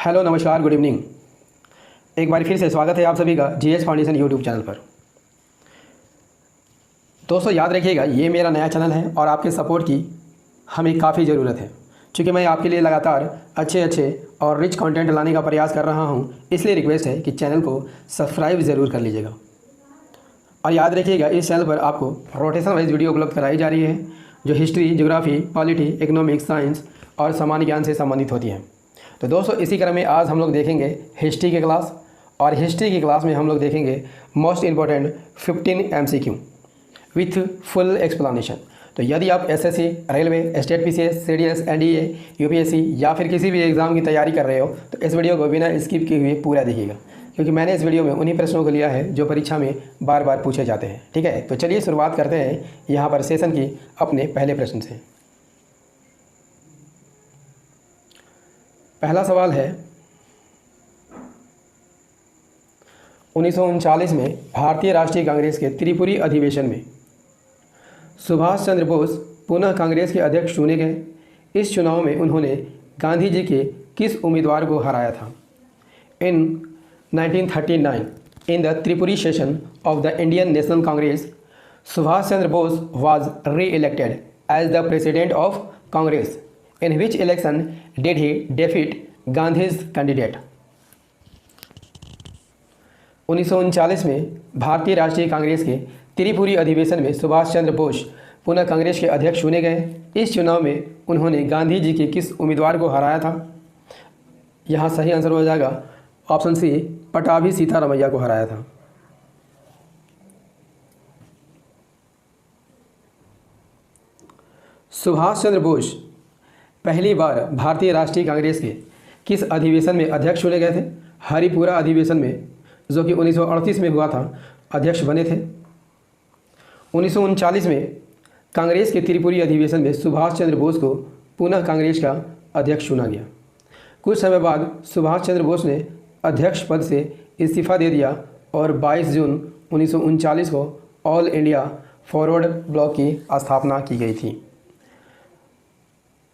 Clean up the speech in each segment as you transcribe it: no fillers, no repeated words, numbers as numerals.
Hello, नमस्कार, good evening. एक बार फिर से स्वागत है आप सभी का जीएस फाउंडेशन यूट्यूब चैनल पर। दोस्तों याद रखिएगा, ये मेरा नया चैनल है और आपके सपोर्ट की हमें काफ़ी ज़रूरत है, क्योंकि मैं आपके लिए लगातार अच्छे और रिच कंटेंट लाने का प्रयास कर रहा हूं। इसलिए रिक्वेस्ट है कि चैनल को सब्सक्राइब ज़रूर कर लीजिएगा। और याद रखिएगा, इस चैनल पर आपको रोटेशन वाइज वीडियो उपलब्ध कराई जा रही है, जो history, geography, polity, economics, science और सामान्य ज्ञान से संबंधित होती हैं। तो दोस्तों इसी क्रम में आज हम लोग देखेंगे हिस्ट्री की क्लास, और हिस्ट्री की क्लास में हम लोग देखेंगे most important 15 MCQ with full explanation. तो यदि आप SSC, railway, state PCS, CDS, NDA, UPSC या फिर किसी भी एग्ज़ाम की तैयारी कर रहे हो तो इस वीडियो को बिना स्किप किए हुए पूरा देखिएगा, क्योंकि मैंने इस वीडियो में उन्हीं प्रश्नों को लिया है जो परीक्षा में बार बार पूछे जाते हैं। ठीक है, तो चलिए शुरुआत करते हैं यहाँ पर सेशन की अपने पहले प्रश्न से। पहला सवाल है, 1939 में भारतीय राष्ट्रीय कांग्रेस के त्रिपुरी अधिवेशन में सुभाष चंद्र बोस पुनः कांग्रेस के अध्यक्ष चुने गए। इस चुनाव में उन्होंने गांधी जी के किस उम्मीदवार को हराया था? इन 1939 in the Tripuri session of the Indian national Congress, Subhash Chandra Bose was re-elected as the president of Congress. In which election did he defeat Gandhi's candidate? 1939 में भारतीय राष्ट्रीय कांग्रेस के त्रिपुरी अधिवेशन में सुभाष चंद्र बोस पुनः कांग्रेस के अध्यक्ष चुने गए। इस चुनाव में उन्होंने गांधी जी के किस उम्मीदवार को हराया था? यहाँ सही आंसर हो जाएगा ऑप्शन सी, पटाभी सीतारमैया को हराया था। सुभाष चंद्र बोस पहली बार भारतीय राष्ट्रीय कांग्रेस के किस अधिवेशन में अध्यक्ष चुने गए थे? हरिपुरा अधिवेशन में, जो कि 1938 में हुआ था, अध्यक्ष बने थे। 1939 में कांग्रेस के त्रिपुरी अधिवेशन में सुभाष चंद्र बोस को पुनः कांग्रेस का अध्यक्ष चुना गया। कुछ समय बाद सुभाष चंद्र बोस ने अध्यक्ष पद से इस्तीफा दे दिया और 22 जून 1939 को ऑल इंडिया फॉरवर्ड ब्लॉक की स्थापना की गई थी।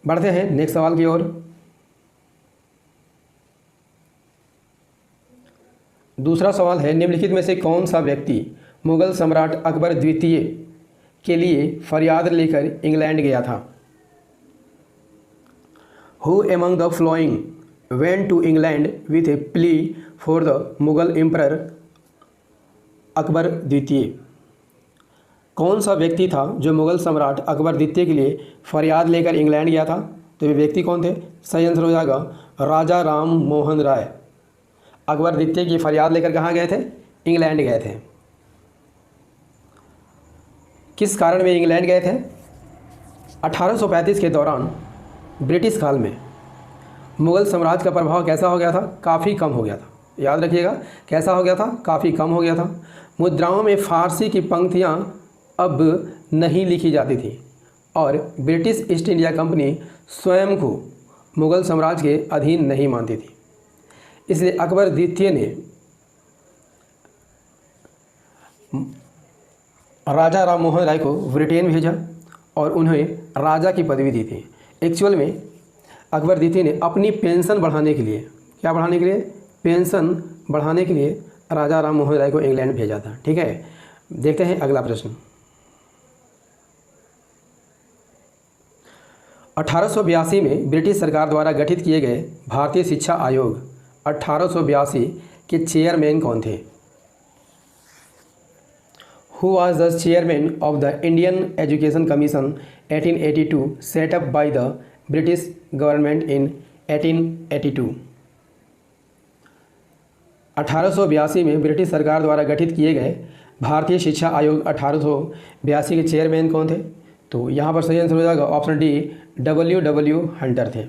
बढ़ते हैं नेक्स्ट सवाल की ओर। दूसरा सवाल है, निम्नलिखित में से कौन सा व्यक्ति मुगल सम्राट अकबर द्वितीय के लिए फरियाद लेकर इंग्लैंड गया था? Who among the following went to England with a plea for the Mughal Emperor Akbar द्वितीय? कौन सा व्यक्ति था जो मुगल सम्राट अकबर द्वितीय के लिए फरियाद लेकर इंग्लैंड गया था? तो वे व्यक्ति कौन थे? सही आंसर हो जाएगा राजा राम मोहन राय। अकबर द्वितीय की फरियाद लेकर कहाँ गए थे? इंग्लैंड गए थे। किस कारण वे इंग्लैंड गए थे? 1835 के दौरान ब्रिटिश काल में मुगल साम्राज्य का प्रभाव कैसा हो गया था? काफ़ी कम हो गया था। याद रखिएगा, कैसा हो गया था? काफ़ी कम हो गया था। मुद्राओं में फारसी की पंक्तियाँ अब नहीं लिखी जाती थी और ब्रिटिश ईस्ट इंडिया कंपनी स्वयं को मुगल साम्राज्य के अधीन नहीं मानती थी। इसलिए अकबर द्वितीय ने राजा राम मोहन राय को ब्रिटेन भेजा और उन्हें राजा की पदवी दी थी। एक्चुअल में अकबर द्वितीय ने अपनी पेंशन बढ़ाने के लिए, क्या बढ़ाने के लिए? पेंशन बढ़ाने के लिए राजा राम मोहन राय को इंग्लैंड भेजा था। ठीक है, देखते हैं अगला प्रश्न। 1882 में ब्रिटिश सरकार द्वारा गठित किए गए भारतीय शिक्षा आयोग 1882 के चेयरमैन कौन थे? Who was the chairman of the Indian Education Commission 1882 set up by the British government in 1882? 1882 में ब्रिटिश सरकार द्वारा गठित किए गए भारतीय शिक्षा आयोग 1882 के चेयरमैन कौन थे? तो यहाँ पर सही आंसर हो जाएगा ऑप्शन डी, W हंटर थे।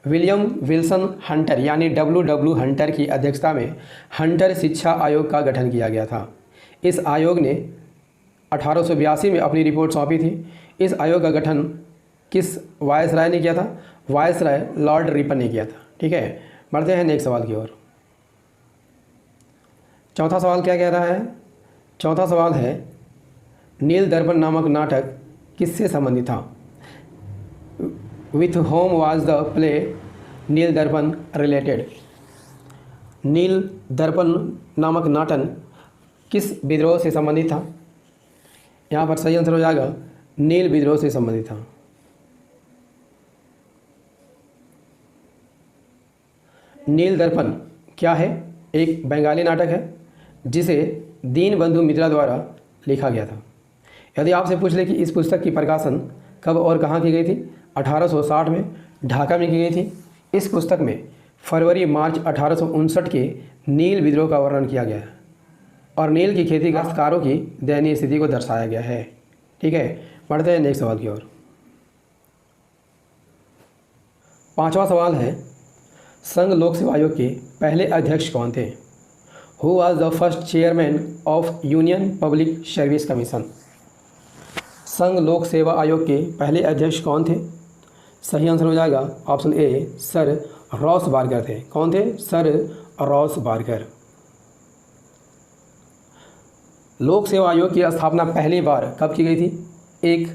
विलियम विल्सन हंटर यानी W हंटर की अध्यक्षता में हंटर शिक्षा आयोग का गठन किया गया था। इस आयोग ने 1882 में अपनी रिपोर्ट सौंपी थी। इस आयोग का गठन किस वायसराय ने किया था? वायसराय लॉर्ड रिपन ने किया था। ठीक है, बढ़ते हैं नेक्स्ट सवाल की ओर। चौथा सवाल क्या कह रहा है? चौथा सवाल है, नील दर्पण नामक नाटक किससे संबंधित था? With whom was the play Nil Darpan related. नील दर्पण नामक नाटक किस विद्रोह से संबंधित था? यहाँ पर सही आंसर हो जाएगा नील विद्रोह से संबंधित था। नील दर्पण क्या है? एक बंगाली नाटक है जिसे दीनबंधु मित्रा द्वारा लिखा गया था। यदि आपसे पूछ ले कि इस पुस्तक की प्रकाशन कब और कहाँ की गई थी? 1860 में ढाका में की गई थी। इस पुस्तक में फरवरी मार्च 1859 के नील विद्रोह का वर्णन किया गया है और नील की खेती काश्तकारों की दयनीय स्थिति को दर्शाया गया है। ठीक है, बढ़ते हैं नेक्स्ट सवाल की ओर। 5वां सवाल है, संघ लोक सेवा आयोग के पहले अध्यक्ष कौन थे? Who was the first chairman of union public service commission? संघ लोक सेवा आयोग के पहले अध्यक्ष कौन थे? सही आंसर हो जाएगा option A, sir Ross Barker थे। कौन थे? Sir Ross Barker. लोक सेवा आयोग की स्थापना पहली बार कब की गई थी? 1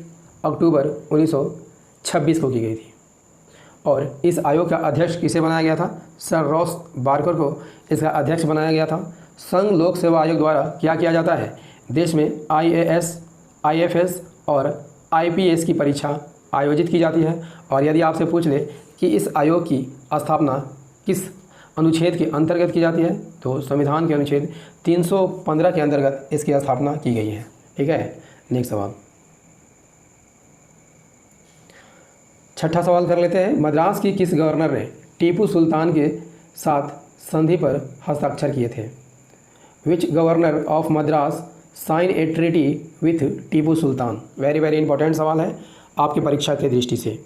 अक्टूबर 1926 को की गई थी और इस आयोग का अध्यक्ष किसे बनाया गया था? सर रॉस बार्कर को इसका अध्यक्ष बनाया गया था। संघ लोक सेवा आयोग द्वारा क्या किया जाता है? देश में IAS, IFS और IPS की परीक्षा आयोजित की जाती है। और यदि आपसे पूछ ले कि इस आयोग की स्थापना किस अनुच्छेद के अंतर्गत की जाती है, तो संविधान के अनुच्छेद 315 के अंतर्गत इसकी स्थापना की गई है। ठीक है, नेक्स्ट सवाल। 6ठा सवाल कर लेते हैं। मद्रास की किस गवर्नर ने टीपू सुल्तान के साथ संधि पर हस्ताक्षर किए थे? Which governor of Madras sign a treaty with Tipu Sultan? Very very important सवाल है आपकी परीक्षा की दृष्टि से।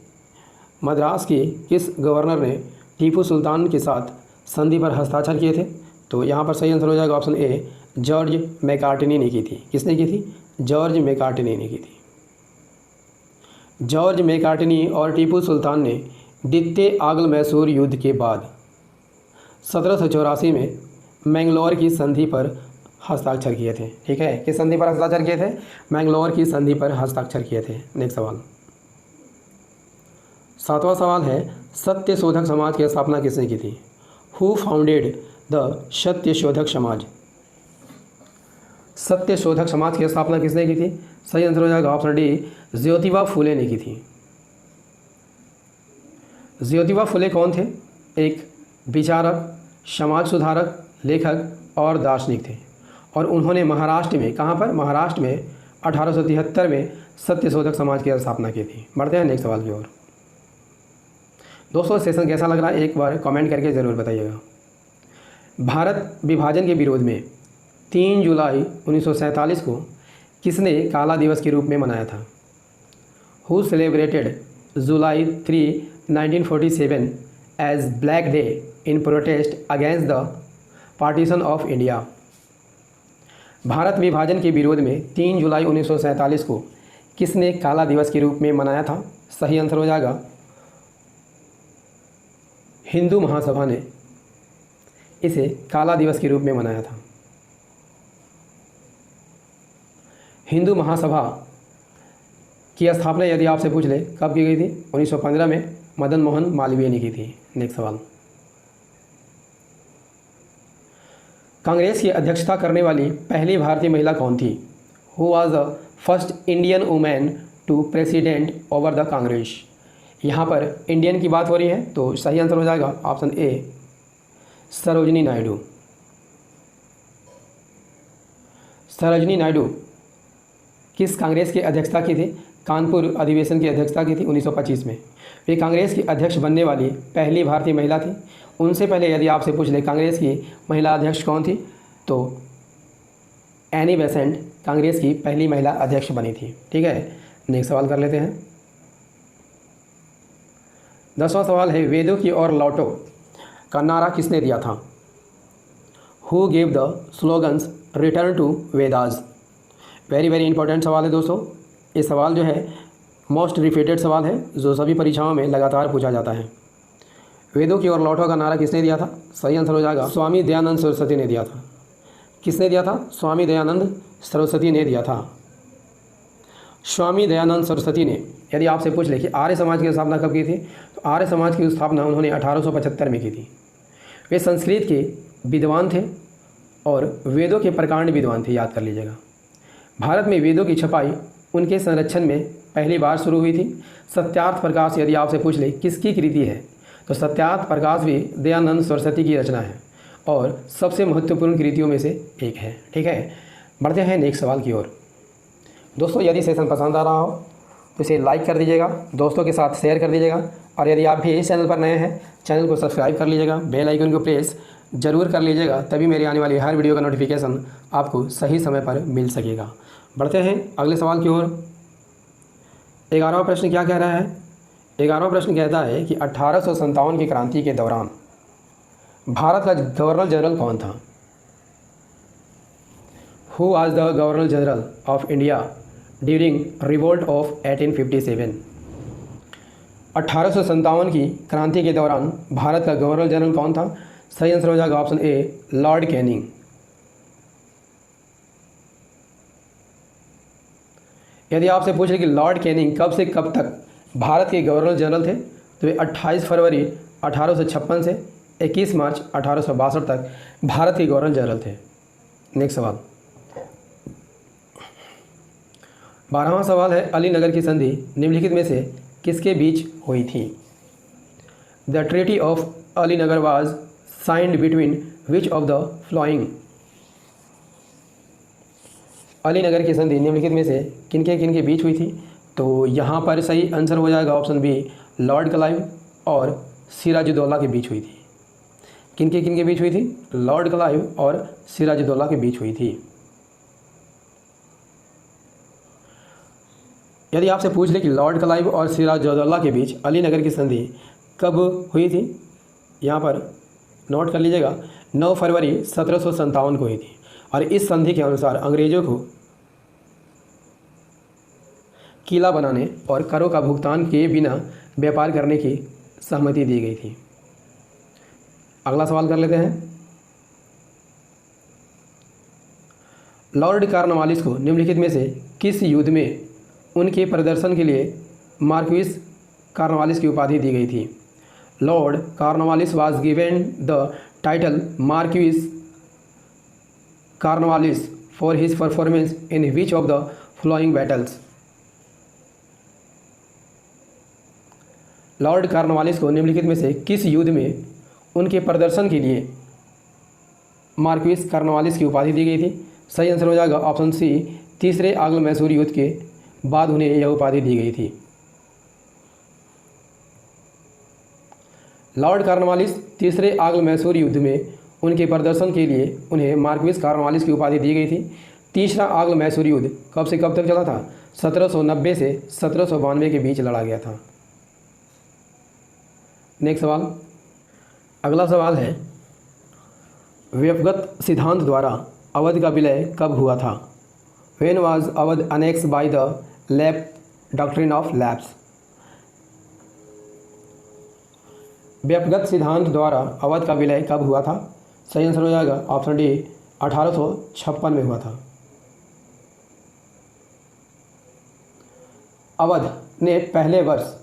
मद्रास की किस गवर्नर ने टीपू सुल्तान के साथ संधि पर हस्ताक्षर किए थे? तो यहाँ पर सही आंसर हो जाएगा ऑप्शन ए, जॉर्ज मैकार्टनी ने की थी। किसने की थी? जॉर्ज मैकार्टनी ने की थी। जॉर्ज मैकार्टनी और टीपू सुल्तान ने द्वितीय आंग्ल मैसूर युद्ध के बाद 1784 में मैंगलोर की संधि पर हस्ताक्षर किए थे। ठीक है, किस संधि पर हस्ताक्षर किए थे? मैंगलोर की संधि पर हस्ताक्षर किए थे। नेक्स्ट सवाल। 7वां सवाल है, सत्य शोधक समाज की स्थापना किसने की थी? हु फाउंडेड द सत्य शोधक समाज? सत्य शोधक समाज की स्थापना किसने की थी? सही आंसर हो जाएगा ऑप्शन डी, ज्योतिबा फुले ने की थी। ज्योतिबा फुले कौन थे? एक विचारक, समाज सुधारक, लेखक और दार्शनिक थे और उन्होंने महाराष्ट्र में, कहाँ पर? महाराष्ट्र में 1873 में सत्य शोधक समाज की स्थापना की थी। बढ़ते हैं नेक्स्ट सवाल की ओर। दोस्तों, सेशन कैसा लग रहा है एक बार कमेंट करके ज़रूर बताइएगा। भारत विभाजन के विरोध में 3 जुलाई 1947 को किसने काला दिवस के रूप में मनाया था? Who celebrated July 3, 1947 as black day in protest against the partition of India? Bharat विभाजन के विरोध में 3 जुलाई 1947 को किसने काला दिवस के रूप में मनाया था? सही आंसर हो जाएगा हिंदू महासभा ने इसे काला दिवस के रूप में मनाया था। हिंदू महासभा की स्थापना यदि आपसे पूछ ले कब की गई थी? 1915 में मदन मोहन मालवीय ने की थी। नेक्स्ट सवाल। कांग्रेस की अध्यक्षता करने वाली पहली भारतीय महिला कौन थी? Who was the first Indian women to president over the Congress? यहाँ पर इंडियन की बात हो रही है तो सही आंसर हो जाएगा ऑप्शन ए, सरोजनी नायडू। सरोजनी नायडू किस कांग्रेस की अध्यक्षता की थी? कानपुर अधिवेशन की अध्यक्षता की थी 1925 में। वे कांग्रेस की अध्यक्ष बनने वाली पहली भारतीय महिला थी। उनसे पहले यदि आपसे पूछ ले कांग्रेस की महिला अध्यक्ष कौन थी, तो एनी बेसेंट कांग्रेस की पहली महिला अध्यक्ष बनी थी। ठीक है, नेक्स्ट सवाल कर लेते हैं। 10वां सवाल है, वेदों की ओर लौटो का नारा किसने दिया था? Who gave the slogans return to Vedas? Very very important सवाल है दोस्तों। ये सवाल जो है मोस्ट रिपीटेड सवाल है जो सभी परीक्षाओं में लगातार पूछा जाता है। वेदों की ओर लौटो का नारा किसने दिया था? सही आंसर हो जाएगा स्वामी दयानंद सरस्वती ने दिया था। किसने दिया था? स्वामी दयानंद सरस्वती ने दिया था। स्वामी दयानंद सरस्वती ने यदि आपसे पूछ ले कि आर्य समाज की स्थापना कब की थी, तो आर्य समाज की स्थापना उन्होंने 1875 में की थी। वे संस्कृत के विद्वान थे और वेदों के प्रकांड विद्वान थे, याद कर लीजिएगा। भारत में वेदों की छपाई उनके संरक्षण में पहली बार शुरू हुई थी। सत्यार्थ प्रकाश यदि आपसे पूछ ले किसकी कृति है, तो सत्यार्थ प्रकाश भी दयानंद सरस्वती की रचना है और सबसे महत्वपूर्ण कृतियों में से एक है। ठीक है, बढ़ते हैं नेक्स्ट सवाल की ओर। दोस्तों, यदि सेशन पसंद आ रहा हो तो इसे लाइक कर दीजिएगा, दोस्तों के साथ शेयर कर दीजिएगा, और यदि आप भी इस चैनल पर नए हैं, चैनल को सब्सक्राइब कर लीजिएगा, बेल आइकन को प्रेस जरूर कर लीजिएगा, तभी मेरी आने वाली हर वीडियो का नोटिफिकेशन आपको सही समय पर मिल सकेगा। बढ़ते हैं अगले सवाल की ओर। 11वां प्रश्न क्या कह रहा है? 11वां प्रश्न कहता है कि 1857 की क्रांति के दौरान भारत का गवर्नर जनरल कौन था? Who was the governor general of India during revolt of 1857? 1857 की क्रांति के दौरान भारत का गवर्नर जनरल कौन था? सही आंसर हो जाएगा ऑप्शन ए, लॉर्ड कैनिंग। यदि आपसे पूछ ले कि लॉर्ड कैनिंग कब से कब तक भारत के गवर्नर जनरल थे, तो वे 28 फरवरी 1856 से 21 मार्च 1862 तक भारत के गवर्नर जनरल थे। नेक्स्ट सवाल, 12वां सवाल है, अलीनगर की संधि निम्नलिखित में से किसके बीच हुई थी? The treaty of Alinagar was signed between which of the flowing? Alinagar की संधि निम्नलिखित में से किनके बीच हुई थी? तो यहाँ पर सही आंसर हो जाएगा ऑप्शन बी, लॉर्ड क्लाइव और सिराजुद्दौला के बीच हुई थी। किनके बीच हुई थी? लॉर्ड क्लाइव और सिराजुद्दौला के बीच हुई थी। यदि आपसे पूछ ले कि लॉर्ड क्लाइव और सिराजुद्दौला के बीच अलीनगर की संधि कब हुई थी, यहाँ पर नोट कर लीजिएगा, 9 फरवरी 1757 को हुई थी। और इस संधि के अनुसार अंग्रेजों को किला बनाने और करों का भुगतान किए बिना व्यापार करने की सहमति दी गई थी। अगला सवाल कर लेते हैं। लॉर्ड कॉर्नवालिस को निम्नलिखित में से किस युद्ध में उनके प्रदर्शन के लिए मार्क्विस कॉर्नवालिस की उपाधि दी गई थी? Lord Cornwallis was given the title marquis Cornwallis for his performance in which of the following battles? Lord Cornwallis को निम्नलिखित में से किस युद्ध में उनके प्रदर्शन के लिए मार्क्विस कॉर्नवालिस की उपाधि दी गई थी? सही आंसर हो जाएगा ऑप्शन सी, तीसरे आंग्ल मैसूर युद्ध के बाद उन्हें यह उपाधि दी गई थी। लॉर्ड कॉर्नवालिस तीसरे आंग्ल मैसूर युद्ध में उनके प्रदर्शन के लिए उन्हें मार्क्विस कॉर्नवालिस की उपाधि दी गई थी। तीसरा आंग्ल मैसूर युद्ध कब से कब तक चला था? 1790 से 1792 के बीच लड़ा गया था। नेक्स्ट सवाल, अगला सवाल है, व्यक्तिगत सिद्धांत द्वारा अवध का विलय कब हुआ था? When was Awadh annex by the lap doctrine of lapse? व्यक्तिगत सिद्धांत द्वारा अवध का विलय कब हुआ था? सही आंसर हो जाएगा ऑप्शन डी, 1856 में हुआ था। अवध ने पहले वर्ष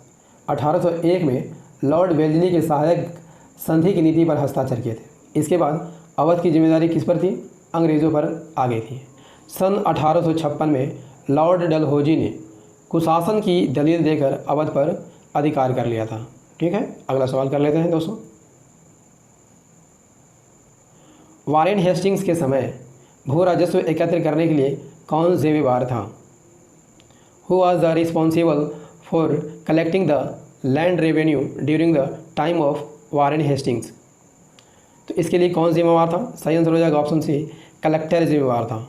1801 में लॉर्ड वेल्जनी के सहायक संधि की नीति पर हस्ताक्षर किए थे। इसके बाद अवध की जिम्मेदारी किस पर थी? अंग्रेज़ों पर आ गई थी। सन 1856 में लॉर्ड डलहौजी ने कुशासन की दलील देकर अवध पर अधिकार कर लिया था। ठीक है, अगला सवाल कर लेते हैं दोस्तों। वारेन हेस्टिंग्स के समय भू राजस्व एकत्र करने के लिए कौन जिम्मेवार था? Who was the responsible for collecting the land revenue during the time of Warren Hastings? तो इसके लिए कौन जिम्मेवार था? सही आंसर हो जाएगा ऑप्शन सी, कलेक्टर जिम्मेवार था।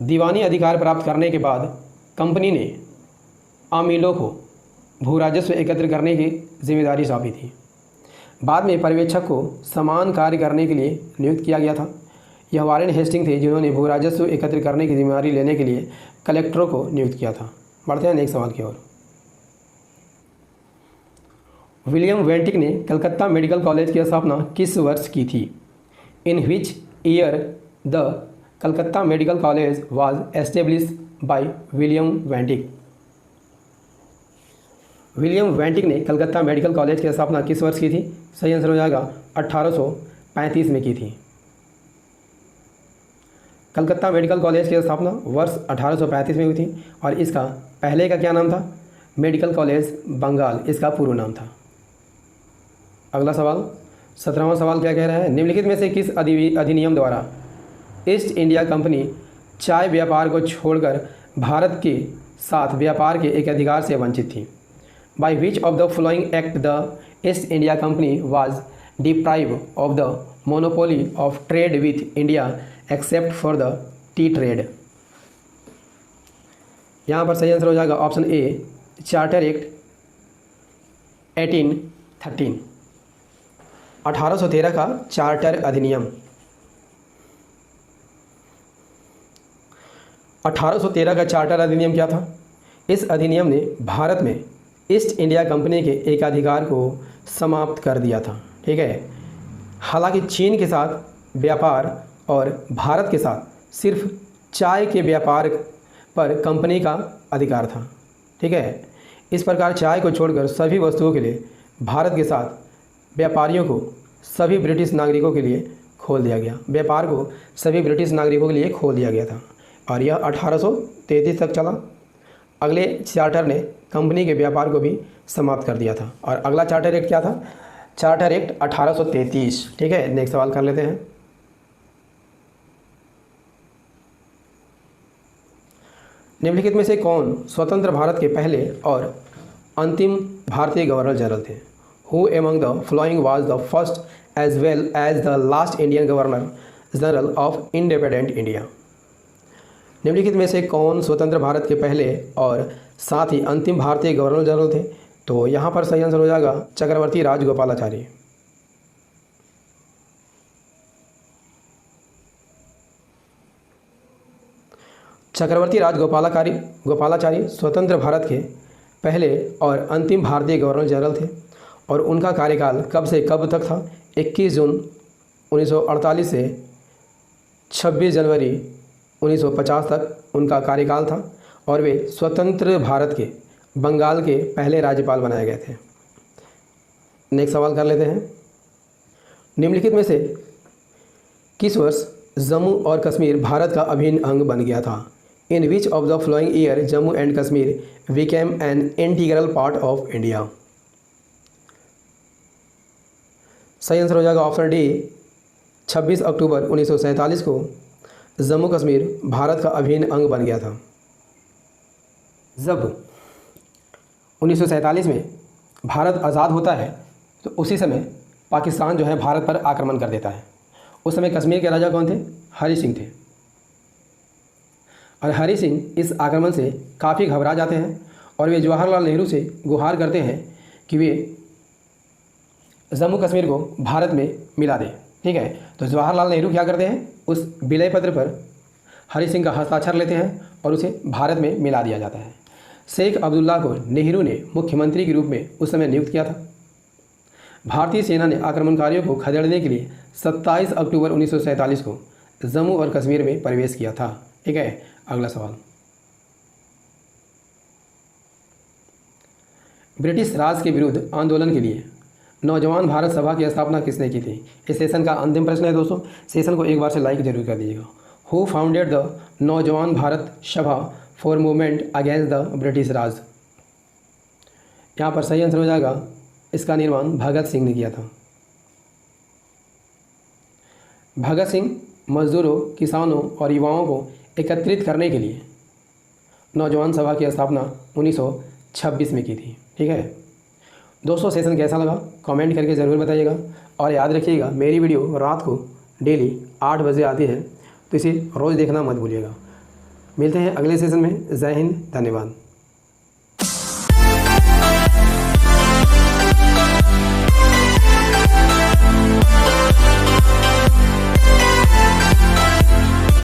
दीवानी अधिकार प्राप्त करने के बाद कंपनी ने आमिलों को भू राजस्व एकत्र करने की जिम्मेदारी सौंपी थी। बाद में पर्यवेक्षक को समान कार्य करने के लिए नियुक्त किया गया था। यह वारेन हेस्टिंग थे जिन्होंने भू राजस्व एकत्र करने की जिम्मेदारी लेने के लिए कलेक्टरों को नियुक्त किया था। बढ़ते हैं नेक्स्ट सवाल की ओर। विलियम वेंटिक ने कलकत्ता मेडिकल कॉलेज की स्थापना किस वर्ष की थी? In which year the Calcutta medical college was established by William Bentinck. William Bentinck ने कलकत्ता मेडिकल कॉलेज की स्थापना किस वर्ष की थी? सही आंसर हो जाएगा 1835 में की थी। कलकत्ता मेडिकल कॉलेज की स्थापना वर्ष 1835 में हुई थी और इसका पहले का क्या नाम था? मेडिकल कॉलेज बंगाल इसका पूर्व नाम था। अगला सवाल 17वां सवाल क्या कह रहा है? निम्नलिखित में से किस अधिनियम द्वारा ईस्ट इंडिया कंपनी चाय व्यापार को छोड़कर भारत के साथ व्यापार के एक अधिकार से वंचित थी? By which of the following act the east India company was deprive of the monopoly of trade with India except for the T trade? यहाँ पर सही आंसर हो जाएगा ऑप्शन ए, चार्टर एक्ट 1813। 1813 का चार्टर अधिनियम। 1813 का चार्टर अधिनियम क्या था? इस अधिनियम ने भारत में ईस्ट इंडिया कंपनी के एकाधिकार को समाप्त कर दिया था। ठीक है, हालांकि चीन के साथ व्यापार और भारत के साथ सिर्फ चाय के व्यापार पर कंपनी का अधिकार था। ठीक है, इस प्रकार चाय को छोड़कर सभी वस्तुओं के लिए भारत के साथ व्यापारियों को सभी ब्रिटिश नागरिकों के लिए खोल दिया गया। व्यापार को सभी ब्रिटिश नागरिकों के लिए खोल दिया गया था और यह 1833 तक चला। अगले चार्टर ने कंपनी के व्यापार को भी समाप्त कर दिया था और अगला चार्टर एक्ट क्या था? Charter act 1833। ठीक है, नेक्स्ट सवाल कर लेते हैं। निम्नलिखित में से कौन स्वतंत्र भारत के पहले और अंतिम भारतीय गवर्नर जनरल थे? Who among the following was the first as well as the last Indian governor general of independent India? निम्नलिखित में से कौन स्वतंत्र भारत के पहले और साथ ही अंतिम भारतीय गवर्नर जनरल थे? तो यहाँ पर सही आंसर हो जाएगा चक्रवर्ती राजगोपालाचारी। चक्रवर्ती गोपालाचारी स्वतंत्र भारत के पहले और अंतिम भारतीय गवर्नर जनरल थे और उनका कार्यकाल कब से कब तक था? 21 जून 1948 से 26 जनवरी 1950 तक उनका कार्यकाल था और वे स्वतंत्र भारत के बंगाल के पहले राज्यपाल बनाए गए थे। नेक्स्ट सवाल कर लेते हैं। निम्नलिखित में से किस वर्ष जम्मू और कश्मीर भारत का अभिन्न अंग बन गया था? In which of the following year Jammu and Kashmir became an integral part of India? सही आंसर हो जाएगा ऑप्शन डी, 26 अक्टूबर 1947 को जम्मू कश्मीर भारत का अभिन्न अंग बन गया था। जब 1947 में भारत आज़ाद होता है तो उसी समय पाकिस्तान जो है भारत पर आक्रमण कर देता है। उस समय कश्मीर के राजा कौन थे? हरि सिंह थे और हरि सिंह इस आक्रमण से काफ़ी घबरा जाते हैं और वे जवाहरलाल नेहरू से गुहार करते हैं कि वे जम्मू कश्मीर को भारत में मिला दें। ठीक है, तो जवाहरलाल नेहरू क्या करते हैं? उस विलय पत्र पर हरि सिंह का हस्ताक्षर लेते हैं और उसे भारत में मिला दिया जाता है। शेख अब्दुल्ला को नेहरू ने मुख्यमंत्री के रूप में उस समय नियुक्त किया था। भारतीय सेना ने आक्रमणकारियों को खदेड़ने के लिए 27 अक्टूबर 1947 को जम्मू और कश्मीर में प्रवेश किया था। ठीक है, अगला सवाल। ब्रिटिश राज के विरुद्ध आंदोलन के लिए नौजवान भारत सभा की स्थापना किसने की थी? इस सेशन का अंतिम प्रश्न है दोस्तों। सेशन को एक बार से लाइक जरूर कर दीजिएगा। Who founded the Naujawan Bharat Sabha for movement against the British Raj? यहाँ पर सही आंसर हो जाएगा, इसका निर्माण भगत सिंह ने किया था। भगत सिंह मजदूरों, किसानों और युवाओं को एकत्रित करने के लिए नौजवान सभा की स्थापना 1926 में की थी। ठीक है दोस्तों, सेशन कैसा लगा कमेंट करके ज़रूर बताइएगा और याद रखिएगा मेरी वीडियो रात को डेली 8 बजे आती है, तो इसे रोज़ देखना मत भूलिएगा। मिलते हैं अगले सेशन में। जय हिंद, धन्यवाद।